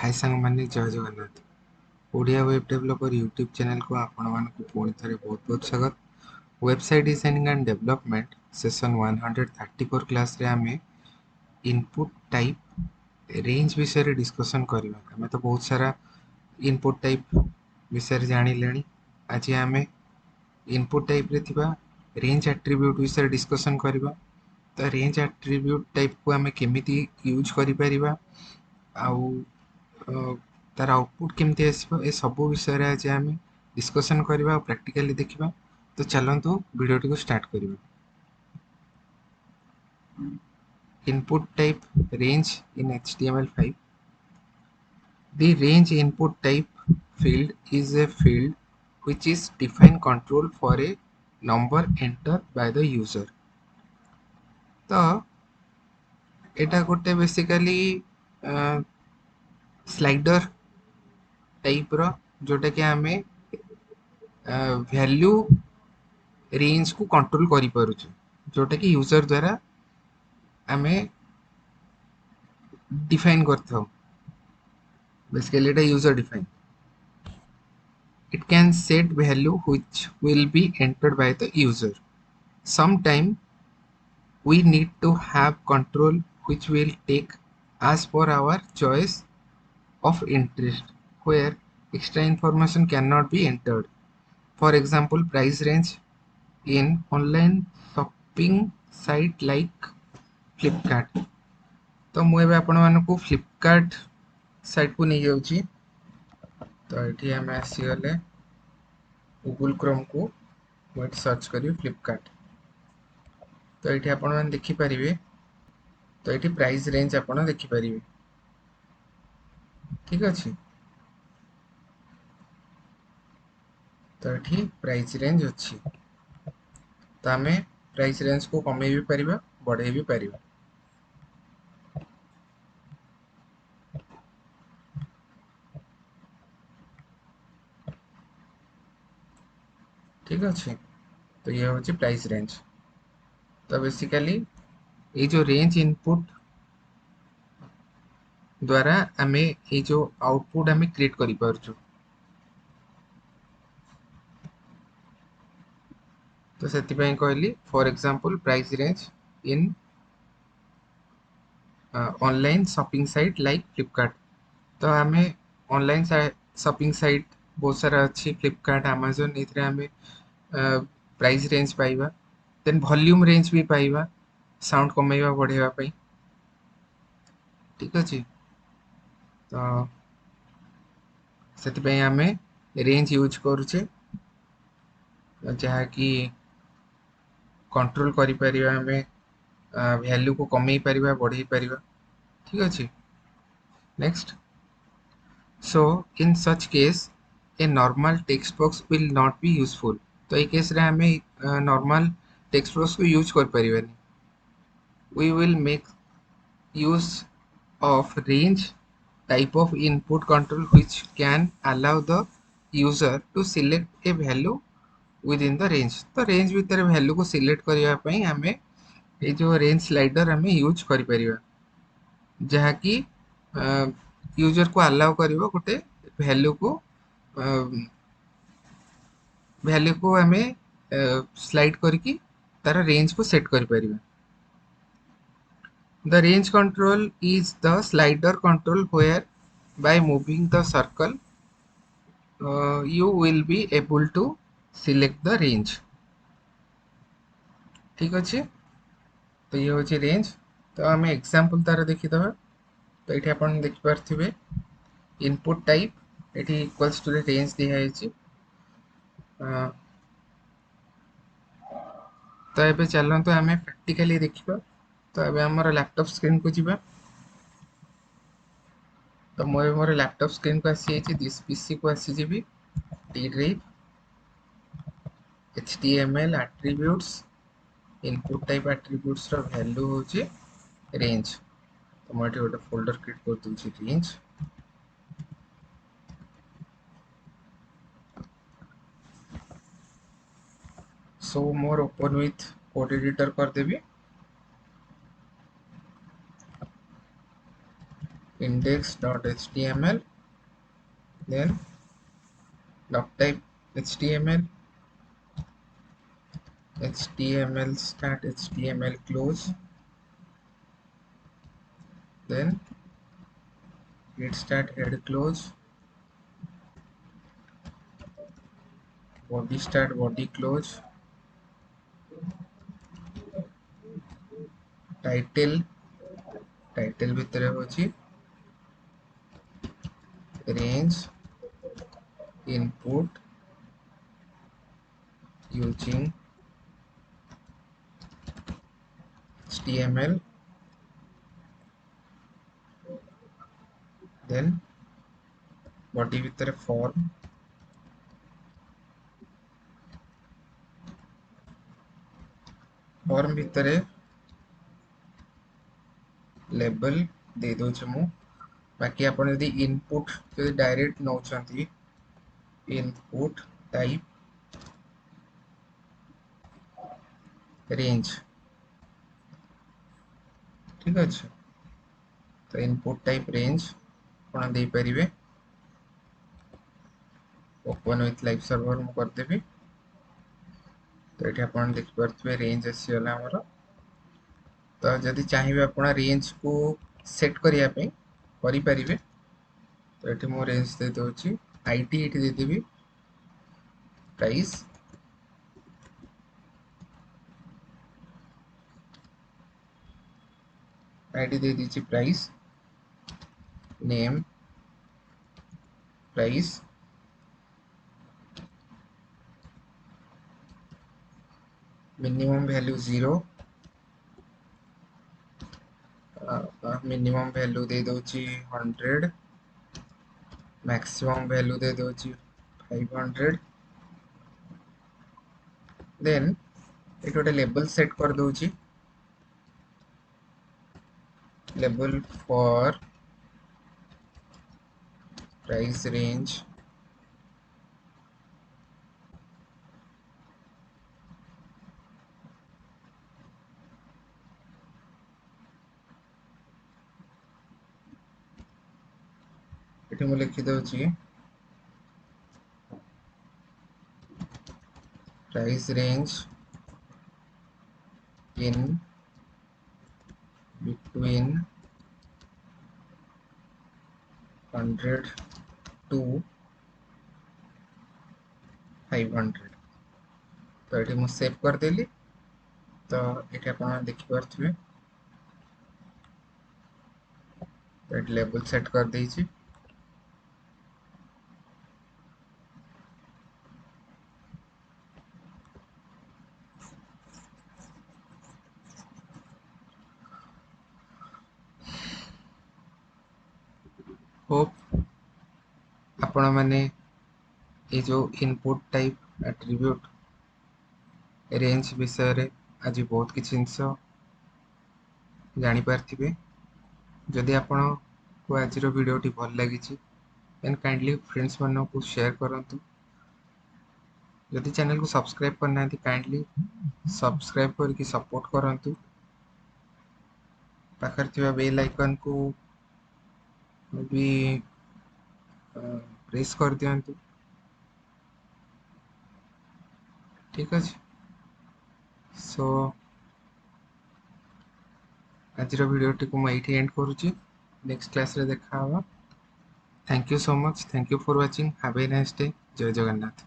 हाय सांग माने जय Jagannath Odia web developer YouTube channel को आपण मानक पुणी थे बहुत बहुत स्वागत। Website designing and development session 134 class रे आमे इनपुट टाइप रेंज विषय डिस्कशन करबा। हमें तो बहुत सारा इनपुट टाइप विषय जानी लेनी। आज आमे इनपुट टाइप रे थिबा रेंज एट्रिब्यूट विषय डिस्कशन करबा। तो रेंज एट्रिब्यूट टाइप को आमे केमिति यूज करि परिबा आउ तार आउटपुट केमती आसो ए सब विषय रे आज आम डिस्कसन करबा प्रैक्टिकली देखिबा। तो चलंतु वीडियोटी को स्टार्ट करबा। Input type range in HTML5। The range input type field is a field which is define control for a number entered by the user। तो एटा गोटे बेसिकली स्लाइडर टाइप रो जोटा कि आमे वैल्यू रेंज को कंट्रोल करि पारुछु, जोटा कि यूजर द्वारा आमे define करथौ। Basically Etah user define. It can set value which will be entered by the user. Sometime we need to have control which will take as per our choice of interest, where extra information cannot be entered. For example, price range in online shopping site like Flipkart। तो मुझे आपण मानकु Flipkart site को नहीं जाउची। तो ये आम आसीगले Google Chrome को मुझे सर्च करी फ्लिपकार्ट। तो ये आपण मैंने देखिपारे। तो ये प्राइस रेंज आपण देखिपारे। ठीक अच्छे। तो ये प्राइस रेंज अच्छी। तो आम प्राइस रेंज को कमे भी पारिबा बढ़े भी पारिबा। ठीक अच्छे। तो ये हूँ प्राइस रेंज। तो बेसिकली ये जो रेंज इनपुट द्वारा आमे ये जो आउटपुट आमे क्रिएट करि पारछु। तो सेति पय कहली for example price range in online shopping site like Flipkart. तो आमे ऑनलाइन शॉपिंग साइट बहुत सारा अच्छी फ्लिपकार्ट अमेजन इथरे आमे प्राइस रेंज पाइबा। देन वॉल्यूम रेंज भी पाइबा साउंड कमेवा बढ़ेवा पई। ठीक अछि। तो सेति पय आमे रेंज यूज करूचे जहाँ कि कंट्रोल करि परिबा आमे वैल्यू को कमे परिबा बढ़े परिबा। ठीक अछि। Next, so in such case a normal text box will not be useful। तो ये केस रे हमें नॉर्मल टेक्स्ट बॉक्स को यूज कर परिबानी। we will make use of range type of input control which can allow the user to select a value within the range। तो range भीतर value को select करबा पई हमें ये जो रेंज स्लाइडर हमें यूज करि परिबा, जहाँ कि यूजर को अलाउ करिवो गोटे वैल्यू को हमें स्लाइड करके तार रेंज को सेट कर परिबा। The range control is the slider control where by moving the circle you will be able to select the range। ठीक अच्छे। तो ये हूँ रेंज। तो आम एग्जांपल तार देखीदबा। तो ये आप देखिपे इनपुट टाइप ये इक्वल्स टू रेंज दिखाई। तो ये चलते आम प्रैक्टिकली देखा। तो ये आम लैपटॉप स्क्रीन को जीवा। तो मुझे मोर लैपटॉप स्क्रीन को आसी दिस पीसी को आसी जी D drive HTML attributes input type attributes रो वैल्यू होची रेंज। तो मैं गोटे फोल्डर क्रिएट कर दूची रेंज। सो मोर ओपन विथ कोड एडिटर कर देबी। index.html, then doc type HTML, HTML start HTML close, then git start head close, body start body close, title भितर होची range input using HTML, then body भितर form भितर label दे दोचे मु बाकी आपण यदि इनपुट यदि डायरेक्ट नौचंती इनपुट टाइप रेंज ठीक अच्छे तो इनपुट टाइप रेंज आपण दे परिवे ओपन विथ लाइव सर्वर मु कर देबी तो ये आप देख पारे रेंज आसीगला आमर तो जदि चाहिए आप रेंज को सेट करने करें तो ये मो रेंज दे दूसरी आईटी ये देदेवी प्राइस आईडी दे दीजिए price name price minimum value 0 minimum value दे दूची 100 मैक्सिमम वैल्यू दे दूची 500 देन ये गोटे लेबल सेट कर दूची लेबल फॉर प्राइस रेंज ये मुझे लिखी दूची price range in between 100 to 500 तो ये मुझे सेव कर देली तो ये आप देखिपे तो लेबल सेट कर देछि होप आपण माने ये जो इनपुट टाइप एट्रिब्यूट रेंज विषय रे आज बहुत किसी जिनस जानी पार्थिबे जदि आपण को आज वीडियोटी भल लगी देन काइंडली फ्रेंड्स मानन को शेयर करंतु जदि चैनल को सब्सक्राइब करना काइंडली सब्सक्राइब करके सपोर्ट करंतु पाखर थिबा बेल आइकन को भी प्रेस कर दियंतु ठीक अच्छे सो आज वीडियोटी को मैं एंड करुच्ची नेक्स्ट क्लास रे देखा हवा thank you so much thank you for watching have a nice day जय जगन्नाथ।